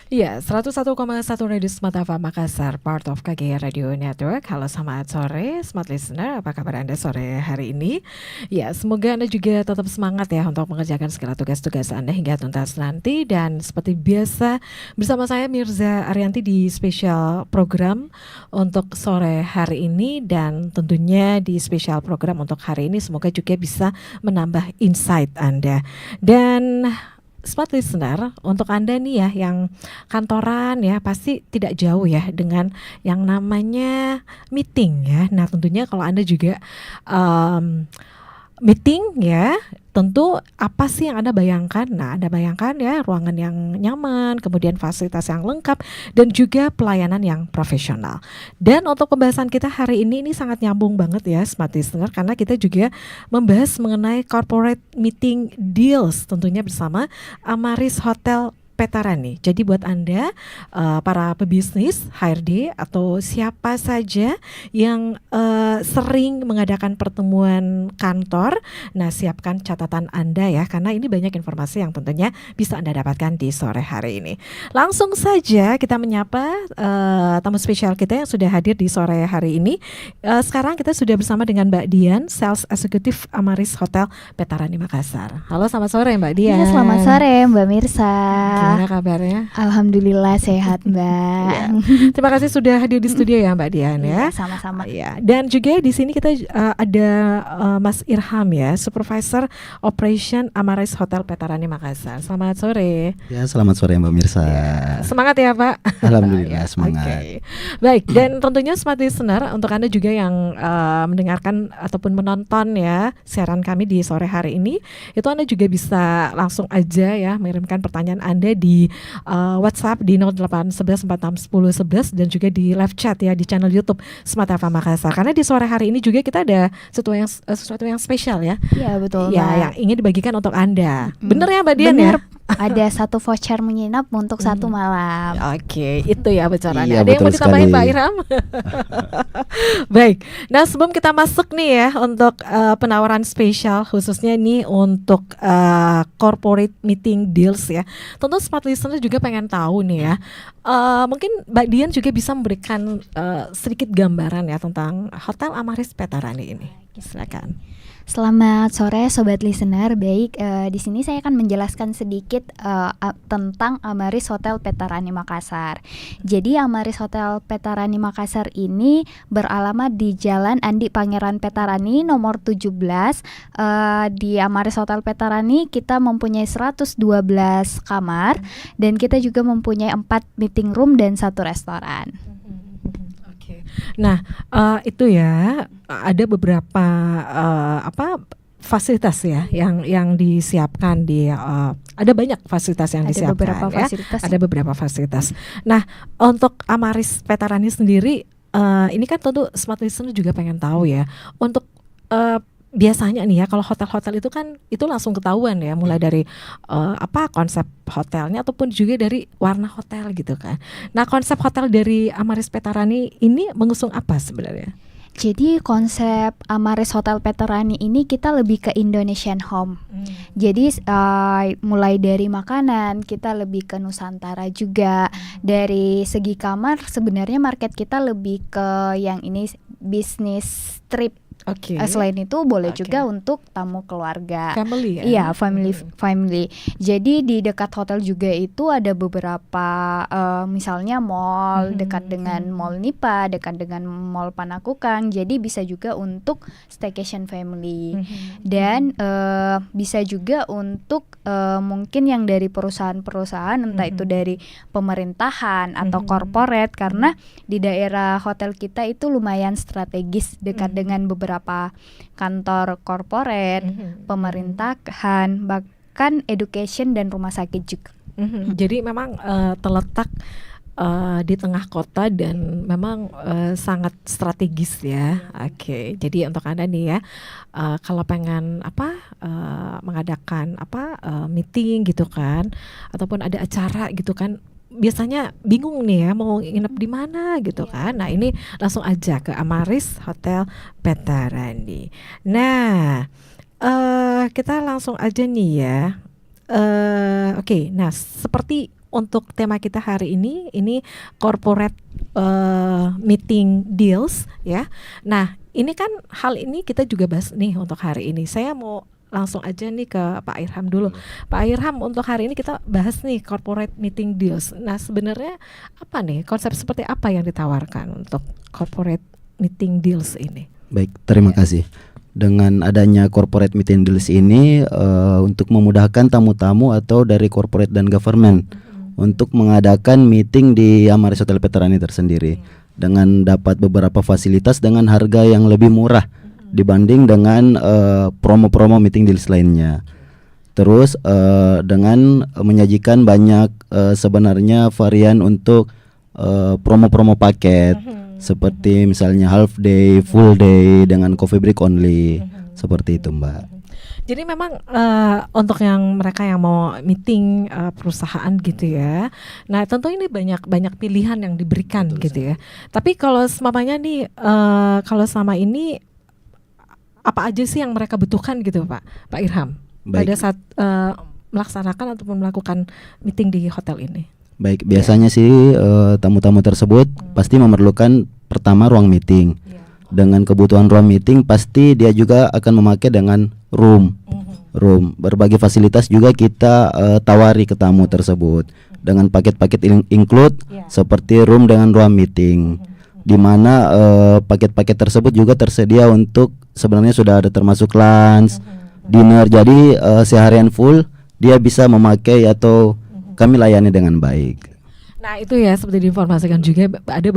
Iya, 101,1 Radio Smart FM Makassar, part of KGR Radio Network. Halo, selamat sore, Smart Listener. Apa kabar Anda sore hari ini? Ya, semoga Anda juga tetap semangat ya untuk mengerjakan segala tugas-tugas Anda hingga tuntas nanti. Dan seperti biasa, bersama saya Mirza Arianti di spesial program untuk sore hari ini. Dan tentunya di spesial program untuk hari ini semoga juga bisa menambah insight Anda. Dan Smart Listener, untuk Anda nih ya yang kantoran ya pasti tidak jauh ya dengan yang namanya meeting ya. Nah tentunya kalau Anda juga meeting ya, tentu apa sih yang Anda bayangkan? Nah, Anda bayangkan ya ruangan yang nyaman, kemudian fasilitas yang lengkap dan juga pelayanan yang profesional. Dan untuk pembahasan kita hari ini sangat nyambung banget ya Smart Listener, karena kita juga membahas mengenai corporate meeting deals tentunya bersama Amaris Hotel Petarani. Jadi buat Anda para pebisnis HRD atau siapa saja yang sering mengadakan pertemuan kantor, nah siapkan catatan Anda ya, karena ini banyak informasi yang tentunya bisa Anda dapatkan di sore hari ini. Langsung saja kita menyapa tamu spesial kita yang sudah hadir di sore hari ini. Sekarang kita sudah bersama dengan Mbak Dian, Sales Executive Amaris Hotel Petarani Makassar. Halo, selamat sore Mbak Dian. Ya, selamat sore Mbak Mirsa. Gimana kabarnya? Alhamdulillah sehat Mbak. Ya. Terima kasih sudah hadir di studio ya Mbak Dian ya. Sama-sama. Ya. Dan juga di sini kita ada Mas Irham ya, Supervisor Operation Amaris Hotel Petarani Makassar. Selamat sore. Ya, selamat sore Mbak Mirsa. Ya. Semangat ya Pak. Alhamdulillah semangat. Okay. Baik, dan tentunya Smart Listener, untuk Anda juga yang mendengarkan ataupun menonton ya siaran kami di sore hari ini, itu Anda juga bisa langsung aja ya mengirimkan pertanyaan Anda di WhatsApp di 0811461011 dan juga di live chat ya di channel YouTube Smart FM Makassar. Karena di sore hari ini juga kita ada sesuatu yang spesial ya. Iya betul. Ya, Mbak. yang ingin dibagikan untuk Anda. Bener ya Mbak Dian Bener. ya? Ada satu voucher menginap untuk satu malam. Oke, itu ya bocorannya. Iya, Ada yang mau betul ditambahin sekali. Pak Iram? Baik, nah sebelum kita masuk nih ya untuk penawaran spesial khususnya nih untuk corporate meeting deals ya. Tentu Smart Listener juga pengen tahu nih ya. Mungkin Mbak Dian juga bisa memberikan sedikit gambaran ya tentang Hotel Amaris Petarani ini. Silakan. Selamat sore sobat listener. Baik, di sini saya akan menjelaskan sedikit tentang Amaris Hotel Petarani Makassar. Jadi Amaris Hotel Petarani Makassar ini beralamat di Jalan Andi Pangeran Petarani nomor 17. Di Amaris Hotel Petarani kita mempunyai 112 kamar dan kita juga mempunyai 4 meeting room dan 1 restoran. Nah, itu ya ada beberapa fasilitas ya yang disiapkan di ada banyak fasilitas yang disiapkan ya. Ada beberapa fasilitas. Nah, untuk Amaris Petarani sendiri ini kan tentu Smart Listener juga pengen tahu ya. Untuk biasanya nih ya kalau hotel-hotel itu kan itu langsung ketahuan ya, mulai dari konsep hotelnya ataupun juga dari warna hotel gitu kan. Nah, konsep hotel dari Amaris Petarani ini mengusung apa sebenarnya? Jadi konsep Amaris Hotel Petarani ini kita lebih ke Indonesian home. Jadi mulai dari makanan kita lebih ke Nusantara juga. Dari segi kamar sebenarnya market kita lebih ke yang ini bisnis trip. Selain itu boleh juga untuk tamu keluarga. Family ya? Iya, family. Jadi di dekat hotel juga itu ada beberapa misalnya mall dekat dengan Mall Nipa, dekat dengan Mall Panakukang. Jadi bisa juga untuk staycation family. Dan bisa juga untuk mungkin yang dari perusahaan-perusahaan, entah itu dari pemerintahan atau corporate, karena di daerah hotel kita itu lumayan strategis dekat dengan beberapa kantor corporate, pemerintahan, bahkan education dan rumah sakit juga. Jadi memang terletak di tengah kota dan memang sangat strategis ya. Oke. Jadi untuk Anda nih ya, kalau pengen mengadakan meeting gitu kan, ataupun ada acara gitu kan, biasanya bingung nih ya mau nginep di mana gitu kan. Nah, ini langsung aja ke Amaris Hotel Petarani. Nah, kita langsung aja nih ya. Oke, nah seperti untuk tema kita hari ini corporate meeting deals ya. Nah, ini kan hal ini kita juga bahas nih untuk hari ini. Saya mau langsung aja nih ke Pak Irham dulu. Pak Irham, untuk hari ini kita bahas nih corporate meeting deals. Nah, sebenarnya apa nih konsep seperti apa yang ditawarkan untuk corporate meeting deals ini? Baik, terima kasih. Dengan adanya corporate meeting deals ini untuk memudahkan tamu-tamu atau dari corporate dan government untuk mengadakan meeting di Amaris Hotel Veterani tersendiri dengan dapat beberapa fasilitas dengan harga yang lebih murah dibanding dengan promo-promo meeting deals lainnya. Terus dengan menyajikan banyak sebenarnya varian untuk promo-promo paket seperti misalnya half day, full day dengan coffee break only seperti itu, Mbak. Jadi memang untuk yang mereka yang mau meeting perusahaan gitu ya. Nah, tentu ini banyak pilihan yang diberikan. Betul, gitu ya. Tapi kalau semamanya nih kalau selama ini apa aja sih yang mereka butuhkan gitu, Pak Irham? Baik. Pada saat melaksanakan ataupun melakukan meeting di hotel ini. Baik, biasanya sih tamu-tamu tersebut pasti memerlukan pertama ruang meeting. Dengan kebutuhan ruang meeting pasti dia juga akan memakai dengan room. Berbagai fasilitas juga kita tawari ke tamu tersebut dengan paket-paket include seperti room dengan ruang meeting. Di mana paket-paket tersebut juga tersedia untuk sebenarnya sudah ada termasuk lunch, dinner. Jadi seharian full dia bisa memakai atau kami layani dengan baik. Nah, itu ya seperti diinformasikan juga ada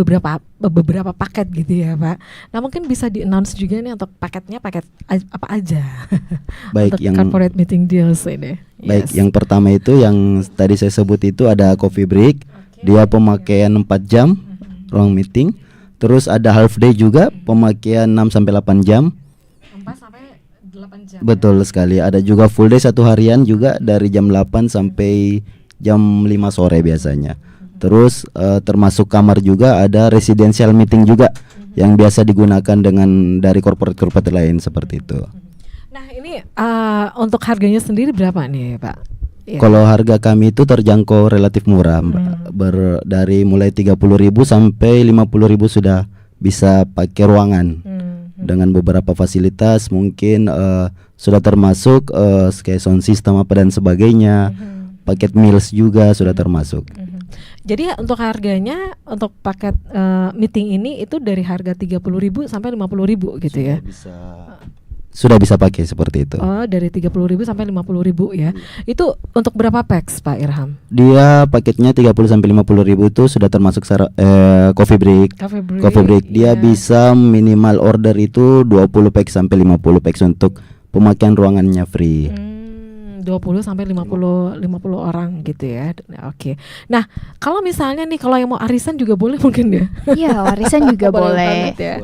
beberapa paket gitu ya, Pak. Nah, mungkin bisa di-announce juga nih untuk paketnya paket apa aja. Baik, untuk yang corporate meeting deals ini. Baik, yang pertama itu yang tadi saya sebut itu ada coffee break. Dia pemakaian 4 jam ruang meeting. Terus ada half day juga pemakaian 6 sampai 8 jam. 4 sampai 8 jam. Betul sekali. Ada juga full day 1 harian juga dari jam 8 sampai jam 5 sore biasanya. Terus termasuk kamar juga ada residential meeting juga yang biasa digunakan dengan dari corporate lain seperti itu. Nah, ini untuk harganya sendiri berapa nih, Pak? Ya. Kalau harga kami itu terjangkau relatif murah, dari mulai 30.000 sampai 50.000 sudah bisa pakai ruangan. Dengan beberapa fasilitas mungkin sudah termasuk kayak sound system apa dan sebagainya. Paket meals juga sudah termasuk. Jadi untuk harganya untuk paket meeting ini itu dari harga 30.000 sampai 50.000 gitu ya. Sudah bisa pakai seperti itu. Oh, dari 30.000 sampai 50.000 ya. Itu untuk berapa packs, Pak Irham? Dia paketnya 30 sampai 50.000 itu sudah termasuk coffee break. Coffee break dia bisa minimal order itu 20 pack sampai 50 pack untuk pemakaian ruangannya free. 20 sampai 50 orang gitu ya. Oke. Nah, kalau misalnya nih kalau yang mau arisan juga boleh mungkin ya. Iya, arisan juga boleh. Ya.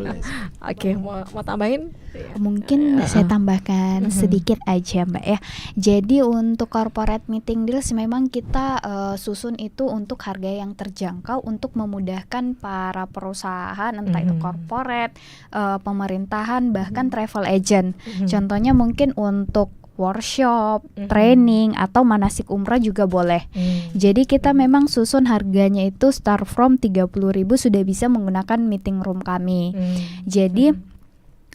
Oke, mau tambahin? Mungkin saya tambahkan sedikit aja, Mbak ya. Jadi untuk corporate meeting deals memang kita susun itu untuk harga yang terjangkau untuk memudahkan para perusahaan entah itu corporate, pemerintahan bahkan travel agent. Contohnya mungkin untuk workshop, training atau manasik umrah juga boleh. Jadi kita memang susun harganya itu start from 30.000 sudah bisa menggunakan meeting room kami. Jadi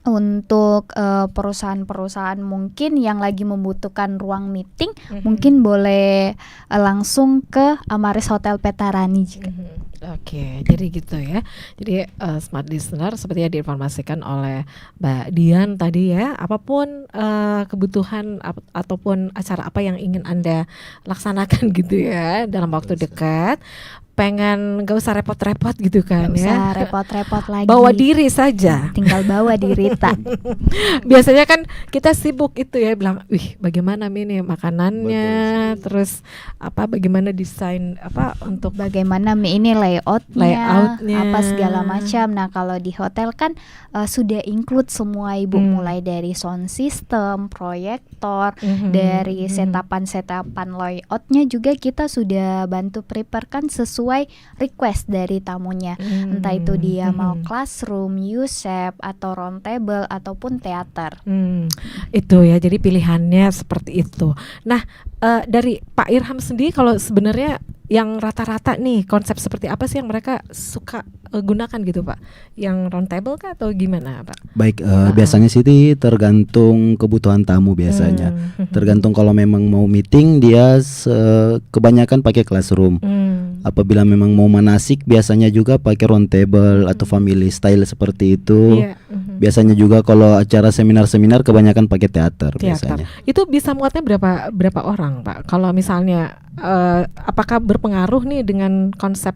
untuk perusahaan-perusahaan mungkin yang lagi membutuhkan ruang meeting mungkin boleh langsung ke Amaris Hotel Veterani juga. Oke, jadi gitu ya. Jadi smart listener seperti yang diinformasikan oleh Mbak Dian tadi ya, apapun kebutuhan ataupun acara apa yang ingin Anda laksanakan gitu ya dalam waktu dekat, pengen gak usah repot-repot gitu kan, gak ya. usah repot-repot lagi. Bawa diri saja. Tinggal bawa diri tak. Biasanya kan kita sibuk itu ya, bilang, wih bagaimana ini makanannya, terus apa bagaimana desain apa untuk bagaimana ini layoutnya, apa segala macam. Nah kalau di hotel kan sudah include semua Ibu, mulai dari sound system, proyektor, dari setapan layoutnya juga kita sudah bantu prepare kan sesuai request dari tamunya. Entah itu dia mau classroom, U-shape atau round table ataupun teater. Itu ya, jadi pilihannya seperti itu. Nah, dari Pak Irham sendiri, kalau sebenarnya yang rata-rata nih konsep seperti apa sih yang mereka suka gunakan gitu Pak? Yang round table kah atau gimana Pak? Baik, biasanya sih tergantung kebutuhan tamu biasanya. Tergantung kalau memang mau meeting dia kebanyakan pakai classroom. Apabila memang mau manasik biasanya juga pakai round table atau family style seperti itu. Iya, Biasanya juga kalau acara seminar-seminar kebanyakan pakai teater biasanya. Itu bisa muatnya berapa orang Pak? Kalau misalnya apakah berpengaruh nih dengan konsep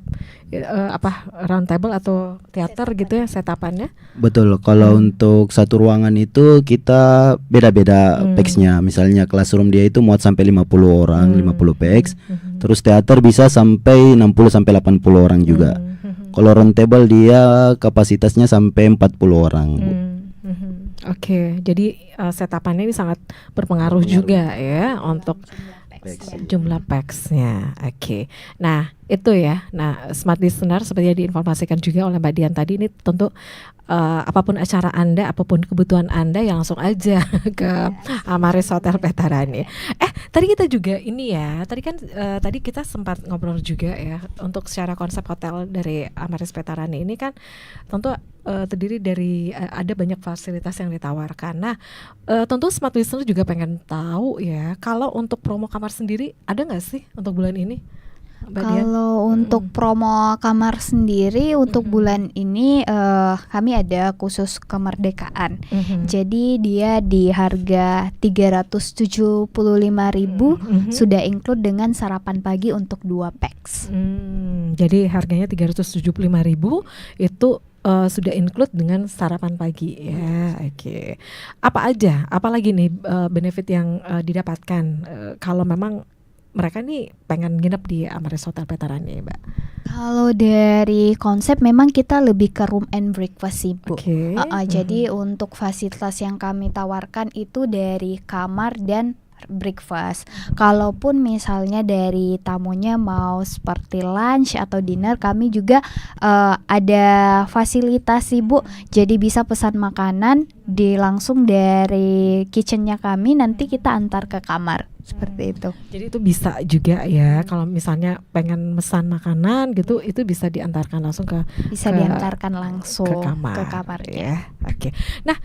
round table atau teater gitu ya setapannya? Betul, kalau untuk satu ruangan itu kita beda-beda pax-nya. Misalnya classroom dia itu muat sampai 50 orang, 50 pax. Terus teater bisa sampai 60 sampai 80 orang juga. Kalau round table dia kapasitasnya sampai 40 orang. Oke, jadi setapannya ini sangat berpengaruh juga ya untuk jumlah pax-nya. Oke. Nah, itu ya. Nah, smart listener seperti yang diinformasikan juga oleh Mbak Dian tadi, ini tentu apapun acara Anda, apapun kebutuhan Anda, ya langsung aja ke Amaris Hotel Petarani. Tadi kita juga ini ya. Tadi kan tadi kita sempat ngobrol juga ya untuk secara konsep hotel dari Amaris Petarani ini kan tentu terdiri dari ada banyak fasilitas yang ditawarkan. Nah, tentu smart listener juga pengen tahu ya, kalau untuk promo kamar sendiri ada nggak sih untuk bulan ini, Mbak Dian? Kalau untuk promo kamar sendiri untuk bulan ini kami ada khusus kemerdekaan. Jadi dia di harga 375.000 sudah include dengan sarapan pagi untuk 2 pax. Jadi harganya 375.000 itu sudah include dengan sarapan pagi ya. Oke. Apa aja? Apalagi nih benefit yang didapatkan kalau memang mereka nih pengen nginep di Amaris Hotel Petarani, Mbak? Kalau dari konsep memang kita lebih ke room and breakfast sih, Bu. Jadi untuk fasilitas yang kami tawarkan itu dari kamar dan breakfast. Kalaupun misalnya dari tamunya mau seperti lunch atau dinner, kami juga ada fasilitas sih, Bu. Jadi bisa pesan makanan langsung dari kitchennya kami, nanti kita antar ke kamar. Seperti itu. Jadi itu bisa juga ya, kalau misalnya pengen mesan makanan gitu, itu bisa diantarkan langsung diantarkan langsung ke kamar ya. Oke. Nah,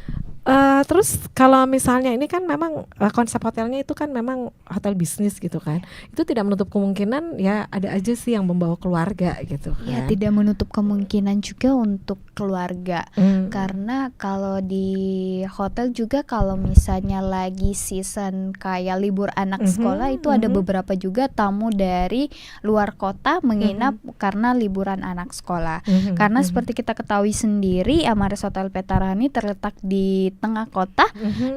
terus kalau misalnya ini kan memang konsep hotelnya itu kan memang hotel bisnis gitu kan, itu tidak menutup kemungkinan ya ada aja sih yang membawa keluarga gitu kan. Ya, tidak menutup kemungkinan juga untuk keluarga. Karena kalau di hotel juga kalau misalnya lagi season kayak libur anak sekolah itu ada beberapa juga tamu dari luar kota menginap karena liburan anak sekolah. Karena seperti kita ketahui sendiri, Amaris Hotel Petarani terletak di tengah kota,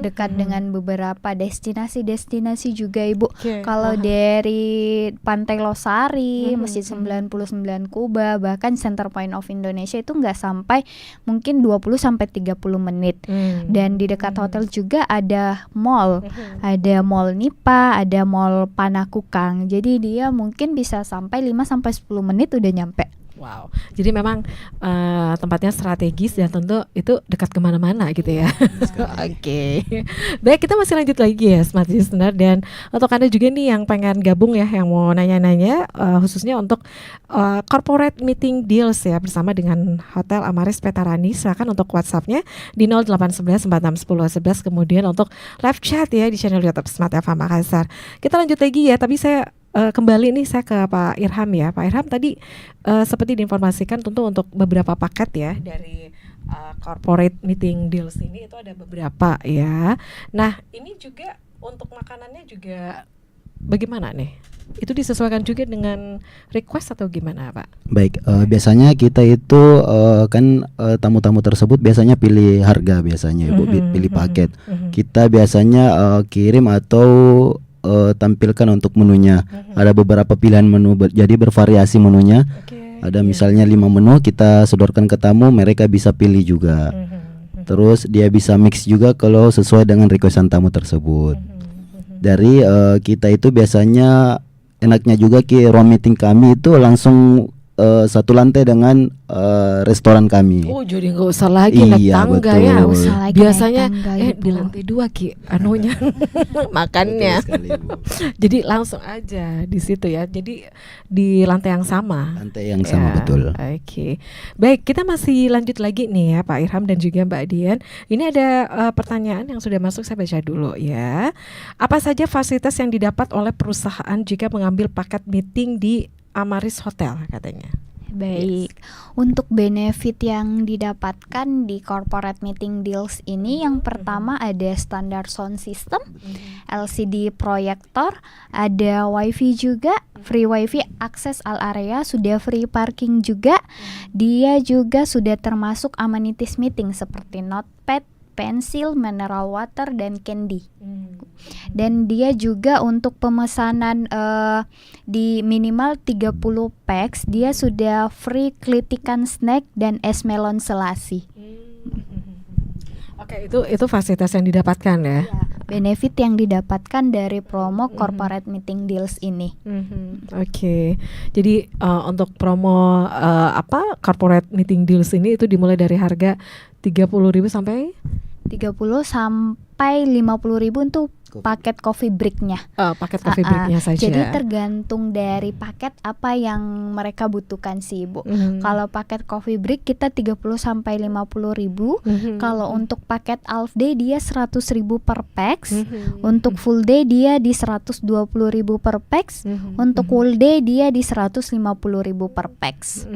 dekat dengan beberapa destinasi juga, Ibu. Kalau dari Pantai Losari, Masjid 99 Kuba, bahkan Center Point of Indonesia itu nggak sampai mungkin 20 sampai 30 menit. Dan di dekat hotel juga ada mall. Ada mall Nipa, ada mall Panakukang. Jadi dia mungkin bisa sampai 5 sampai 10 menit udah nyampe. Wow, jadi memang tempatnya strategis dan tentu itu dekat kemana-mana gitu ya. Oke. Baik, kita masih lanjut lagi ya Smart Listener, dan untuk Anda juga nih yang pengen gabung ya, yang mau nanya-nanya khususnya untuk corporate meeting deals ya bersama dengan Hotel Amaris Petarani, silakan untuk WhatsApp-nya di 0811 4610 11, kemudian untuk live chat ya di channel YouTube Smart FM Makassar. Kita lanjut lagi ya, tapi saya kembali nih saya ke Pak Irham ya. Pak Irham tadi seperti diinformasikan tentu untuk beberapa paket ya dari corporate meeting deals ini itu ada beberapa ya. Nah ini juga untuk makanannya juga bagaimana nih? Itu disesuaikan juga dengan request atau gimana Pak? Baik, biasanya kita itu kan tamu-tamu tersebut biasanya pilih harga biasanya Ibu, pilih paket. Kita biasanya kirim atau tampilkan untuk menunya. Ada beberapa pilihan menu, jadi bervariasi menunya. Ada misalnya 5 menu kita sodorkan ke tamu, mereka bisa pilih juga. Terus dia bisa mix juga kalau sesuai dengan requestan tamu tersebut. Dari kita itu biasanya enaknya juga ruang meeting kami itu langsung satu lantai dengan restoran kami. Oh, jadi nggak usah lagi naik Iya, tangga betul. ya. Nggak usah lagi Biasanya naik tangga, di Ibu. lantai 2 Ki anunya makannya. Betul sekali, Bu. Jadi langsung aja di situ ya. Jadi di lantai yang sama. Lantai yang sama, Ya, betul. Oke. Baik, kita masih lanjut lagi nih ya Pak Irham dan juga Mbak Dian. Ini ada pertanyaan yang sudah masuk, saya baca dulu ya. Apa saja fasilitas yang didapat oleh perusahaan jika mengambil paket meeting di Amaris Hotel katanya? Baik, untuk benefit yang didapatkan di corporate meeting deals ini, yang pertama ada standar sound system, LCD proyektor, ada wifi juga, free wifi, akses all area, sudah free parking juga. Dia juga sudah termasuk amenities meeting seperti notepad, pensil, mineral water, dan candy. Dan dia juga untuk pemesanan di minimal 30 packs, dia sudah free kritikan snack dan es melon selasi. Oke, itu fasilitas yang didapatkan ya. Ya, benefit yang didapatkan dari promo corporate meeting deals ini. Oke. Jadi untuk promo corporate meeting deals ini itu dimulai dari harga 30.000 sampai 30 sampai 50.000 untuk paket coffee breaknya. paket coffee breaknya saja. Jadi tergantung dari paket apa yang mereka butuhkan sih, Bu. Kalau paket coffee break kita 30 sampai 50.000. Kalau untuk paket half day dia 100.000 per packs. Untuk full day dia di 120.000 per packs. Untuk full day dia di 150.000 per packs.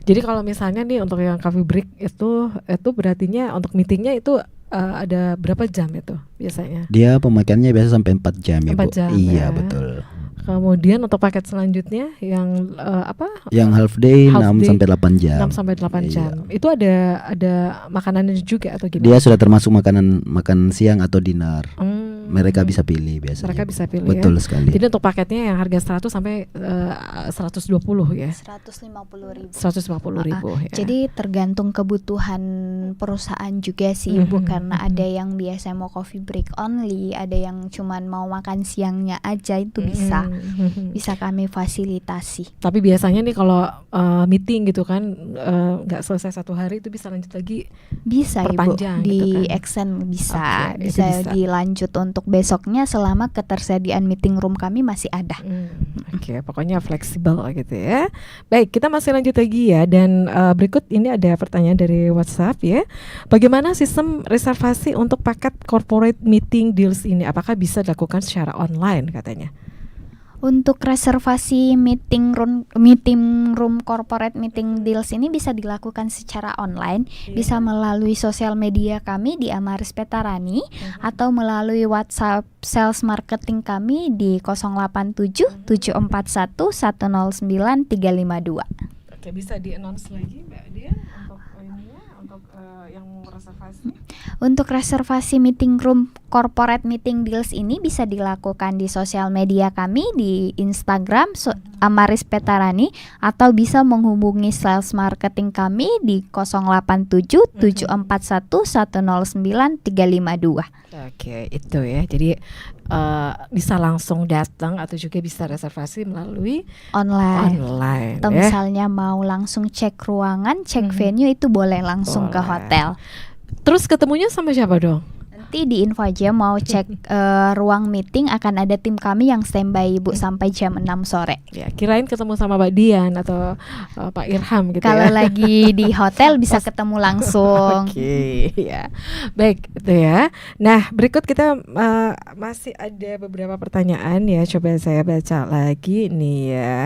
Jadi kalau misalnya nih untuk yang coffee break itu berartinya untuk meetingnya itu ada berapa jam itu biasanya? Dia pemakaiannya biasa sampai 4 jam, 4 Ibu. jam, Iya, ya. betul. Kemudian untuk paket selanjutnya yang Yang half day Half 6 day, sampai 8 jam. 6 sampai 8 Iya. jam. Itu ada makanannya juga atau gimana? Dia sudah termasuk makan siang atau dinner. Mereka bisa pilih biasanya. Mereka Bu. bisa pilih Betul ya. sekali. Jadi untuk paketnya yang harga 100 sampai 120 ya. 150.000. 150.000 ya. Jadi tergantung kebutuhan perusahaan juga sih, Bu, karena ada yang biasa mau coffee break only, ada yang cuman mau makan siangnya aja, itu bisa kami fasilitasi. Tapi biasanya nih kalau meeting gitu kan nggak selesai satu hari itu bisa lanjut lagi. Bisa, Ibu, Perpanjang di gitu kan. extend bisa, Oke, itu bisa bisa. dilanjut untuk besoknya selama ketersediaan meeting room kami masih ada. Oke, pokoknya fleksibel gitu ya. Baik, kita masih lanjut lagi ya. Dan berikut ini ada pertanyaan dari WhatsApp ya. Bagaimana sistem reservasi untuk paket corporate meeting deals ini? Apakah bisa dilakukan secara online katanya? Untuk reservasi meeting room corporate meeting deals ini bisa dilakukan secara online, bisa melalui sosial media kami di Amaris Petarani atau melalui WhatsApp sales marketing kami di 087 741 109 352. Oke, bisa di-announce lagi Mbak Dian untuk yang mau reservasi? Untuk reservasi meeting room corporate meeting deals ini bisa dilakukan di sosial media kami di Instagram Amaris Petarani atau bisa menghubungi sales marketing kami di 087 741 109 352. Oke, itu ya. Jadi bisa langsung datang atau juga bisa reservasi melalui online Atau ya. misalnya mau langsung cek ruangan, cek venue, itu boleh langsung ke Boleh. hotel. Terus ketemunya sama siapa dong? Nanti di info aja mau cek ruang meeting, akan ada tim kami yang standby, Ibu, sampai jam 6 sore. Ya, kirain ketemu sama Mbak Dian atau Pak Irham gitu Kalau ya. lagi di hotel bisa ketemu langsung. Oke, ya. Baik, itu ya. Nah, berikut kita masih ada beberapa pertanyaan ya. Coba saya baca lagi nih ya.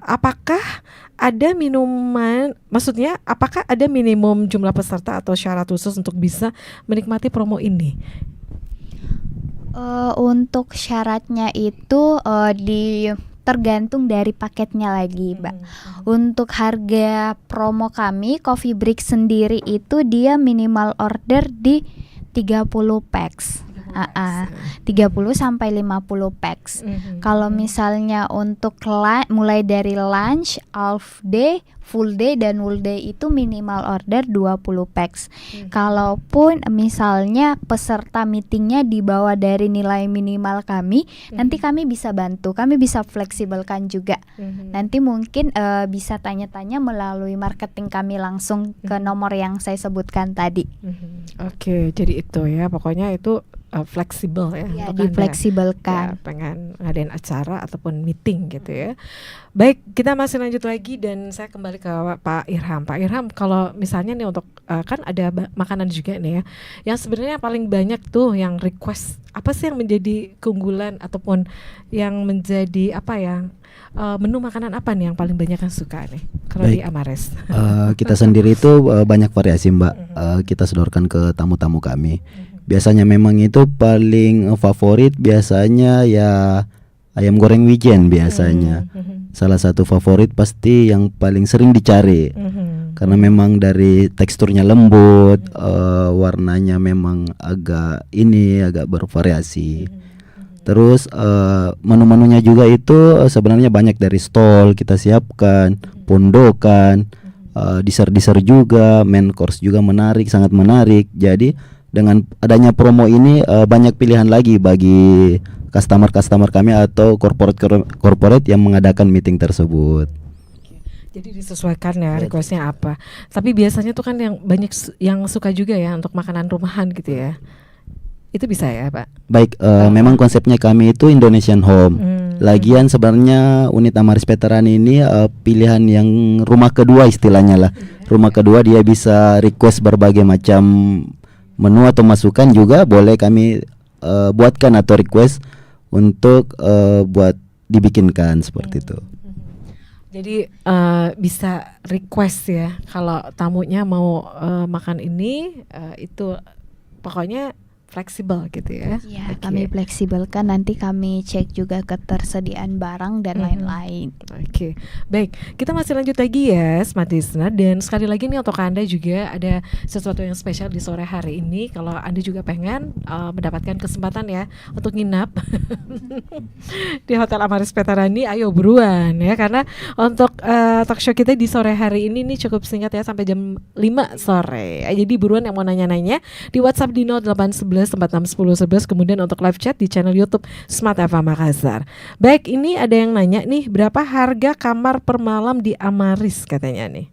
Apakah ada apakah ada minimum jumlah peserta atau syarat khusus untuk bisa menikmati promo ini? Untuk syaratnya itu tergantung dari paketnya lagi, Mbak. Untuk harga promo kami coffee break sendiri itu dia minimal order di 30 packs. 30 sampai 50 packs. Kalau misalnya untuk mulai dari lunch, half day, full day dan whole day itu minimal order 20 packs. Kalaupun misalnya peserta meetingnya di bawah dari nilai minimal kami, nanti kami bisa bantu, kami bisa fleksibelkan juga. Nanti mungkin bisa tanya-tanya melalui marketing kami langsung ke nomor yang saya sebutkan tadi. Oke, jadi itu ya, pokoknya itu fleksibel ya, Ya, untuk Anda difleksibelkan. ya, pengen ngadain acara ataupun meeting gitu ya. Baik, kita masih lanjut lagi dan saya kembali ke Pak Irham. Pak Irham, kalau misalnya nih untuk kan ada makanan juga nih ya, yang sebenarnya paling banyak tuh yang request, apa sih yang menjadi keunggulan ataupun yang menjadi apa ya, menu makanan apa nih yang paling banyak yang suka nih kalau di Amares? Kita sendiri itu banyak variasi Mbak. Kita sodorkan ke tamu-tamu kami. Biasanya memang itu paling favorit biasanya ya ayam goreng wijen biasanya. Salah satu favorit pasti yang paling sering dicari. Karena memang dari teksturnya lembut, warnanya memang agak bervariasi. Terus menu-menunya juga itu sebenarnya banyak dari stall kita siapkan, pondokan, dessert-dessert juga, main course juga menarik, sangat menarik. Jadi dengan adanya promo ini banyak pilihan lagi bagi customer kami atau corporate yang mengadakan meeting tersebut. Jadi disesuaikan ya requestnya apa. Tapi biasanya tuh kan yang banyak yang suka juga ya untuk makanan rumahan gitu ya. Itu bisa ya Pak? Baik, memang konsepnya kami itu Indonesian Home. Lagian sebenarnya unit Amaris Veteran ini pilihan yang rumah kedua istilahnya lah. Rumah kedua, dia bisa request berbagai macam menu atau masukan juga boleh kami buatkan atau request untuk buat dibikinkan seperti itu. Jadi bisa request ya kalau tamunya mau makan ini itu pokoknya fleksibel gitu ya. Ya, kami fleksibelkan, nanti kami cek juga ketersediaan barang dan lain-lain. Oke, baik. Kita masih lanjut lagi ya, Smart Listener. Dan sekali lagi nih untuk Anda juga ada sesuatu yang spesial di sore hari ini. Kalau Anda juga pengen mendapatkan kesempatan ya untuk nginap di Hotel Amaris Veterani, ayo buruan ya. Karena untuk talk show kita di sore hari ini nih cukup singkat ya, sampai jam 5 sore. Jadi buruan yang mau nanya-nanya di WhatsApp di 0811 461011, kemudian untuk live chat di channel YouTube Smart FM Makassar. Baik, ini ada yang nanya nih, berapa harga kamar per malam di Amaris katanya nih?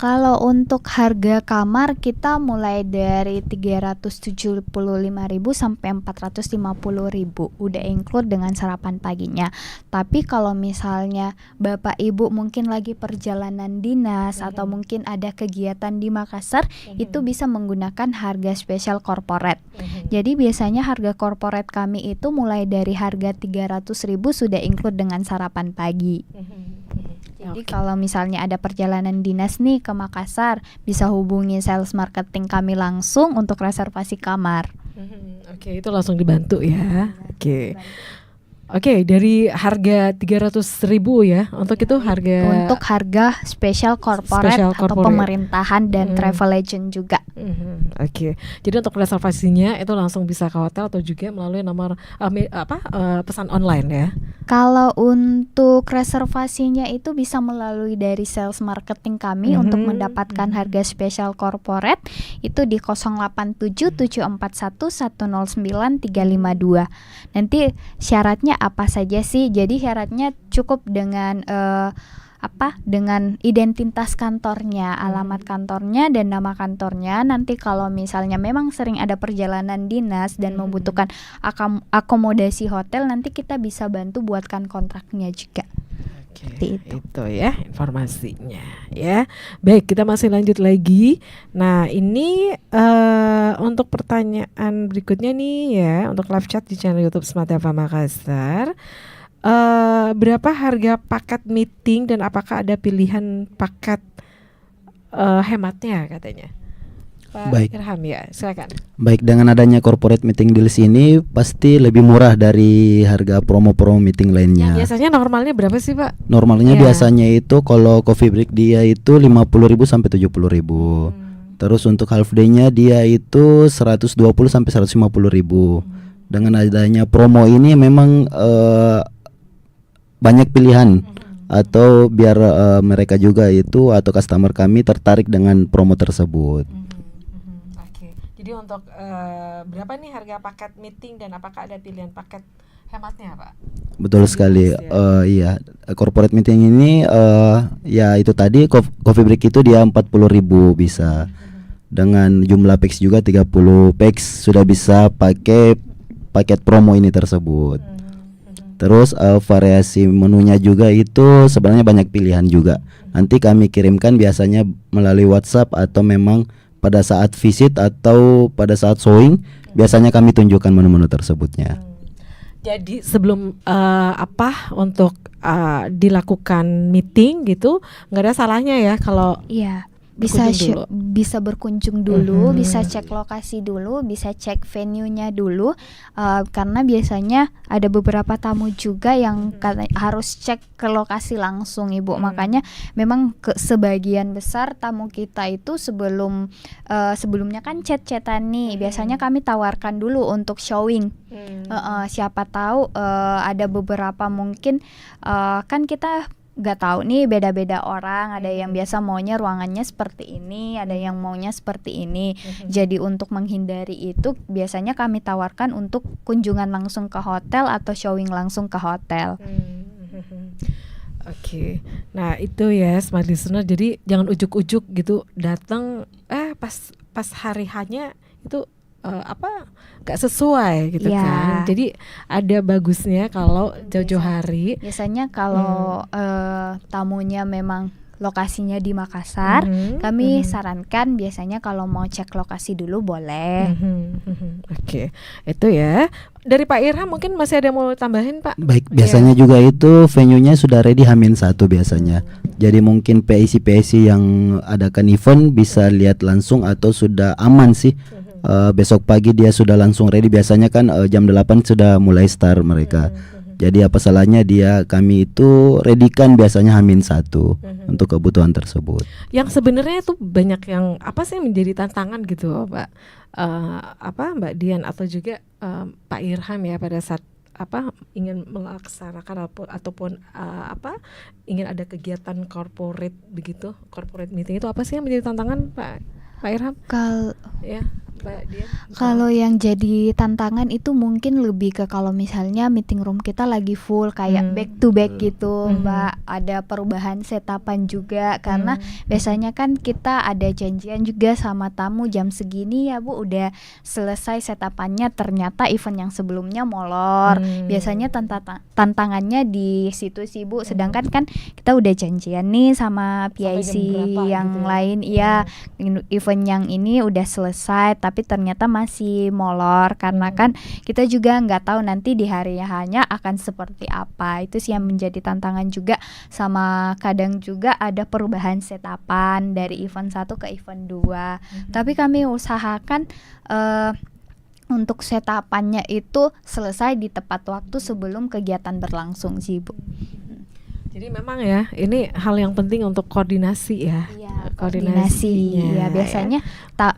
Kalau untuk harga kamar kita mulai dari 375.000 sampai 450.000, udah include dengan sarapan paginya. Tapi kalau misalnya Bapak Ibu mungkin lagi perjalanan dinas atau mungkin ada kegiatan di Makassar, itu bisa menggunakan harga spesial corporate. Jadi biasanya harga corporate kami itu mulai dari harga 300.000 sudah include dengan sarapan pagi. Jadi kalau misalnya ada perjalanan dinas nih ke Makassar, bisa hubungi sales marketing kami langsung untuk reservasi kamar. Oke, itu langsung dibantu ya. Oke, dari harga 300.000 ya. Untuk itu harga spesial corporate atau pemerintahan dan travel agent juga. Oke. Jadi untuk reservasinya itu langsung bisa ke hotel atau juga melalui nomor pesan online ya. Kalau untuk reservasinya itu bisa melalui dari sales marketing kami untuk mendapatkan harga spesial corporate itu di 087741109352. Nanti syaratnya apa saja sih? Jadi syaratnya cukup dengan dengan identitas kantornya, alamat kantornya dan nama kantornya. Nanti kalau misalnya memang sering ada perjalanan dinas dan membutuhkan akomodasi hotel, nanti kita bisa bantu buatkan kontraknya juga. Itu ya informasinya ya. Baik, kita masih lanjut lagi. Nah ini untuk pertanyaan berikutnya nih ya, untuk live chat di channel YouTube Smart FM Makassar. Berapa harga paket meeting dan apakah ada pilihan paket hematnya katanya? Pak Baik. Irham ya, silakan. Baik, dengan adanya corporate meeting deals ini pasti lebih murah dari harga promo-promo meeting lainnya. Biasanya normalnya berapa sih Pak? Normalnya biasanya itu kalau coffee break dia itu 50.000 sampai 70.000. Terus untuk half day-nya dia itu 120 sampai 150.000. Dengan adanya promo ini memang banyak pilihan atau biar mereka juga itu atau customer kami tertarik dengan promo tersebut. Oke. Jadi untuk berapa nih harga paket meeting dan apakah ada pilihan paket hematnya, Pak? Betul sekali. Jelas, Iya, corporate meeting ini ya itu tadi coffee break itu dia 40.000 bisa. Dengan jumlah packs juga 30 packs sudah bisa pakai paket promo ini tersebut. Terus variasi menunya juga itu sebenarnya banyak pilihan juga. Nanti kami kirimkan biasanya melalui WhatsApp atau memang pada saat visit atau pada saat showing biasanya kami tunjukkan menu-menu tersebutnya. Jadi sebelum untuk dilakukan meeting gitu, nggak ada salahnya ya kalau Iya, bisa berkunjung dulu. bisa berkunjung dulu, bisa cek lokasi dulu, bisa cek venue-nya dulu, karena biasanya ada beberapa tamu juga yang harus cek ke lokasi langsung, Ibu. Makanya memang sebagian besar tamu kita itu sebelumnya kan chat-chatan nih, biasanya kami tawarkan dulu untuk showing. Siapa tahu ada beberapa mungkin kan kita nggak tahu nih, beda-beda orang, ada yang biasa maunya ruangannya seperti ini, ada yang maunya seperti ini. Jadi untuk menghindari itu biasanya kami tawarkan untuk kunjungan langsung ke hotel atau showing langsung ke hotel. Oke. Nah, itu ya smart listener. Jadi jangan ujuk-ujuk gitu datang pas hari hanya itu nggak sesuai gitu Ya. kan. Jadi ada bagusnya kalau jauh-jauh hari. Biasanya kalau tamunya memang lokasinya di Makassar, kami sarankan biasanya kalau mau cek lokasi dulu boleh. Oke. Itu ya. Dari Pak Irham mungkin masih ada yang mau tambahin, Pak? Baik, biasanya juga itu venue-nya sudah ready H-1 biasanya. Jadi mungkin PIC yang adakan event bisa lihat langsung atau sudah aman sih. Besok pagi dia sudah langsung ready. Biasanya kan jam 8 sudah mulai start mereka. Jadi apa salahnya kami itu ready-kan biasanya H-1 untuk kebutuhan tersebut. Yang sebenarnya itu banyak yang apa sih yang menjadi tantangan gitu, Pak? Mbak Dian atau juga Pak Irham ya pada saat ingin melaksanakan ataupun ingin ada kegiatan corporate begitu, corporate meeting itu apa sih yang menjadi tantangan, Pak Irham? Ya, Mbak Dian. Kalau yang jadi tantangan itu mungkin lebih ke kalau misalnya meeting room kita lagi full kayak back to back gitu, Mbak. Ada perubahan setapan juga karena biasanya kan kita ada janjian juga sama tamu jam segini ya Bu udah selesai setapannya, ternyata event yang sebelumnya molor. Biasanya tantangannya di situ sih Bu. Sedangkan kan kita udah janjian nih sama PIC yang lain, iya event yang ini udah selesai tapi ternyata masih molor karena kan kita juga nggak tahu nanti di hari hanya akan seperti apa. Itu sih yang menjadi tantangan juga, sama kadang juga ada perubahan setapan dari event 1 ke event 2. Tapi kami usahakan untuk setapannya itu selesai di tepat waktu sebelum kegiatan berlangsung sih Bu. Jadi memang ya ini hal yang penting untuk koordinasi ya. Iya, koordinasi. Ya biasanya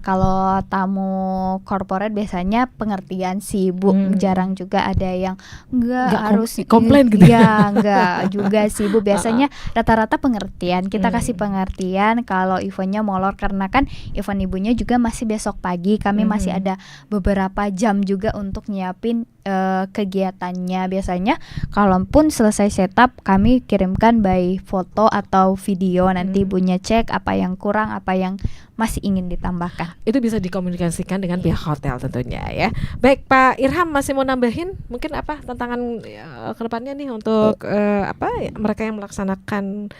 kalau tamu corporate biasanya pengertian sih Bu. Jarang juga ada yang enggak harus komplain gitu. Ya enggak juga sih Bu. Biasanya rata-rata pengertian. Kita kasih pengertian kalau eventnya molor karena kan event ibunya juga masih besok pagi. Kami masih ada beberapa jam juga untuk nyiapin kegiatannya. Biasanya kalaupun selesai setup kami kirimkan by foto atau video, nanti ibunya cek apa yang kurang, apa yang masih ingin ditambahkan. Itu bisa dikomunikasikan dengan pihak hotel tentunya ya. Baik, Pak Irham masih mau nambahin mungkin apa tantangan ke depannya nih untuk mereka yang melaksanakan